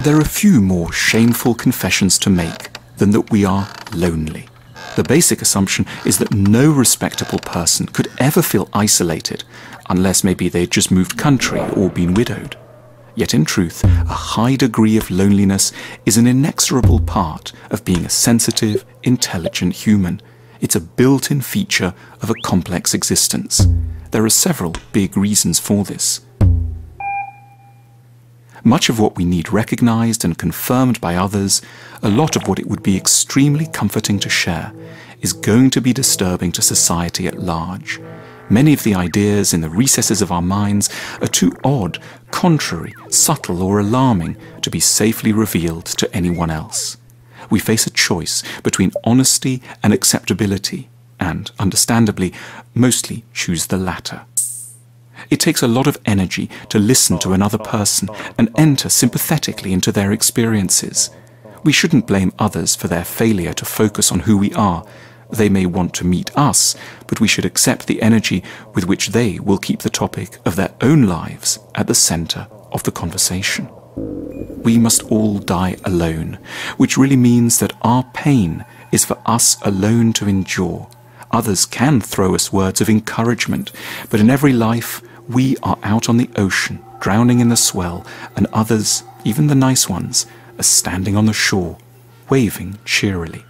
There are few more shameful confessions to make than that we are lonely. The basic assumption is that no respectable person could ever feel isolated, unless maybe they'd just moved country or been widowed. Yet in truth, a high degree of loneliness is an inexorable part of being a sensitive, intelligent human. It's a built-in feature of a complex existence. There are several big reasons for this. Much of what we need recognized and confirmed by others, a lot of what it would be extremely comforting to share, is going to be disturbing to society at large. Many of the ideas in the recesses of our minds are too odd, contrary, subtle or alarming to be safely revealed to anyone else. We face a choice between honesty and acceptability, and, understandably, mostly choose the latter. It takes a lot of energy to listen to another person and enter sympathetically into their experiences. We shouldn't blame others for their failure to focus on who we are. They may want to meet us, but we should accept the energy with which they will keep the topic of their own lives at the center of the conversation. We must all die alone, which really means that our pain is for us alone to endure. Others can throw us words of encouragement, but in every life we are out on the ocean, drowning in the swell, and others, even the nice ones, are standing on the shore, waving cheerily.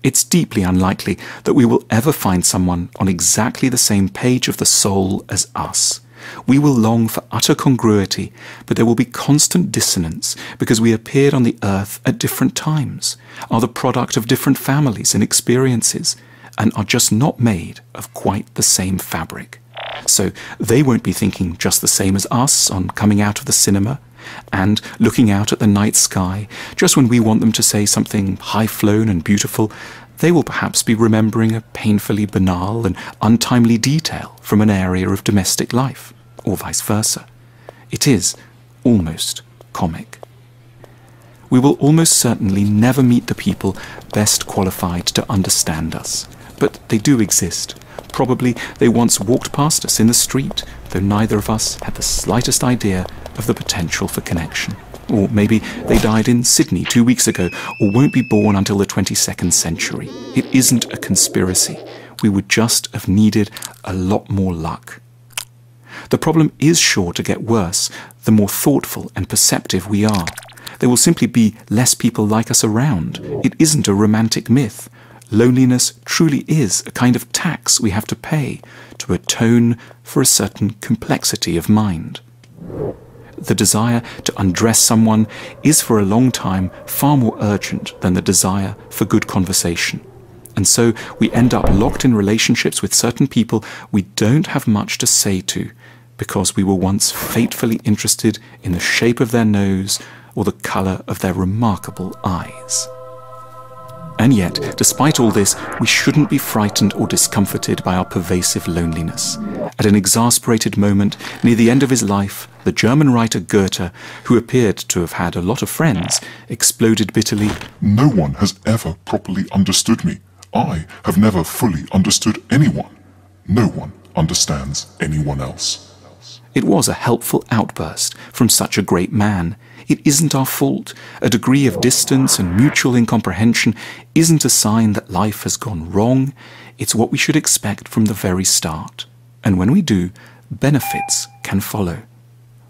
It's deeply unlikely that we will ever find someone on exactly the same page of the soul as us. We will long for utter congruity, but there will be constant dissonance because we appeared on the earth at different times, are the product of different families and experiences, and are just not made of quite the same fabric. So they won't be thinking just the same as us on coming out of the cinema and looking out at the night sky just when we want them to say something high-flown and beautiful. They will perhaps be remembering a painfully banal and untimely detail from an area of domestic life, or vice versa. It is almost comic. We will almost certainly never meet the people best qualified to understand us, but they do exist. Probably they once walked past us in the street, though neither of us had the slightest idea of the potential for connection. Or maybe they died in Sydney 2 weeks ago, or won't be born until the 22nd century. It isn't a conspiracy. We would just have needed a lot more luck. The problem is sure to get worse the more thoughtful and perceptive we are. There will simply be less people like us around. It isn't a romantic myth. Loneliness truly is a kind of tax we have to pay to atone for a certain complexity of mind. The desire to undress someone is for a long time far more urgent than the desire for good conversation. And so we end up locked in relationships with certain people we don't have much to say to, because we were once fatefully interested in the shape of their nose or the color of their remarkable eyes. And yet, despite all this, we shouldn't be frightened or discomforted by our pervasive loneliness. At an exasperated moment, near the end of his life, the German writer Goethe, who appeared to have had a lot of friends, exploded bitterly, "No one has ever properly understood me. I have never fully understood anyone. No one understands anyone else." It was a helpful outburst from such a great man. It isn't our fault. A degree of distance and mutual incomprehension isn't a sign that life has gone wrong. It's what we should expect from the very start. And when we do, benefits can follow.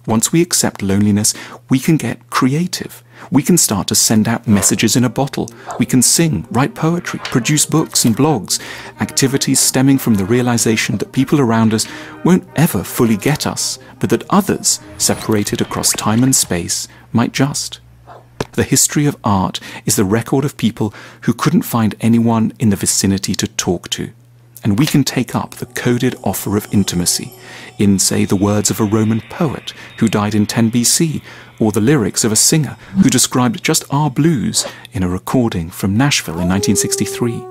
Once we accept loneliness, we can get creative. We can start to send out messages in a bottle. We can sing, write poetry, produce books and blogs, activities stemming from the realization that people around us won't ever fully get us, but that others, separated across time and space, might just. The history of art is the record of people who couldn't find anyone in the vicinity to talk to. And we can take up the coded offer of intimacy in, say, the words of a Roman poet who died in 10 BC, or the lyrics of a singer who described just our blues in a recording from Nashville in 1963.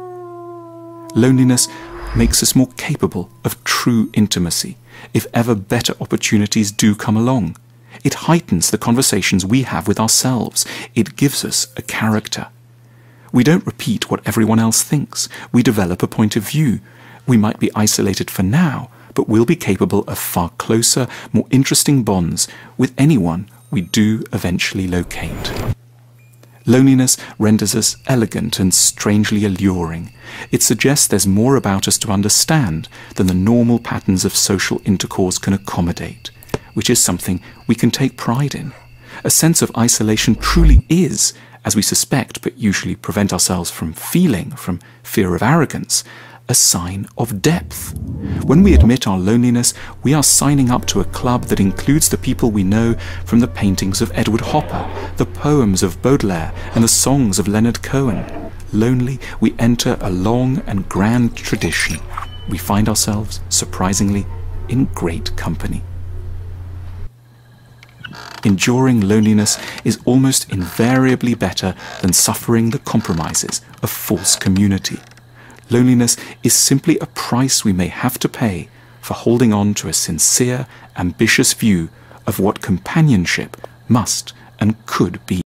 Loneliness makes us more capable of true intimacy if ever better opportunities do come along. It heightens the conversations we have with ourselves. It gives us a character. We don't repeat what everyone else thinks. We develop a point of view. We might be isolated for now, but we'll be capable of far closer, more interesting bonds with anyone we do eventually locate. Loneliness renders us elegant and strangely alluring. It suggests there's more about us to understand than the normal patterns of social intercourse can accommodate, which is something we can take pride in. A sense of isolation truly is, as we suspect but usually prevent ourselves from feeling from fear of arrogance, a sign of depth. When we admit our loneliness, we are signing up to a club that includes the people we know from the paintings of Edward Hopper, the poems of Baudelaire, and the songs of Leonard Cohen. Lonely, we enter a long and grand tradition. We find ourselves, surprisingly, in great company. Enduring loneliness is almost invariably better than suffering the compromises of false community. Loneliness is simply a price we may have to pay for holding on to a sincere, ambitious view of what companionship must and could be.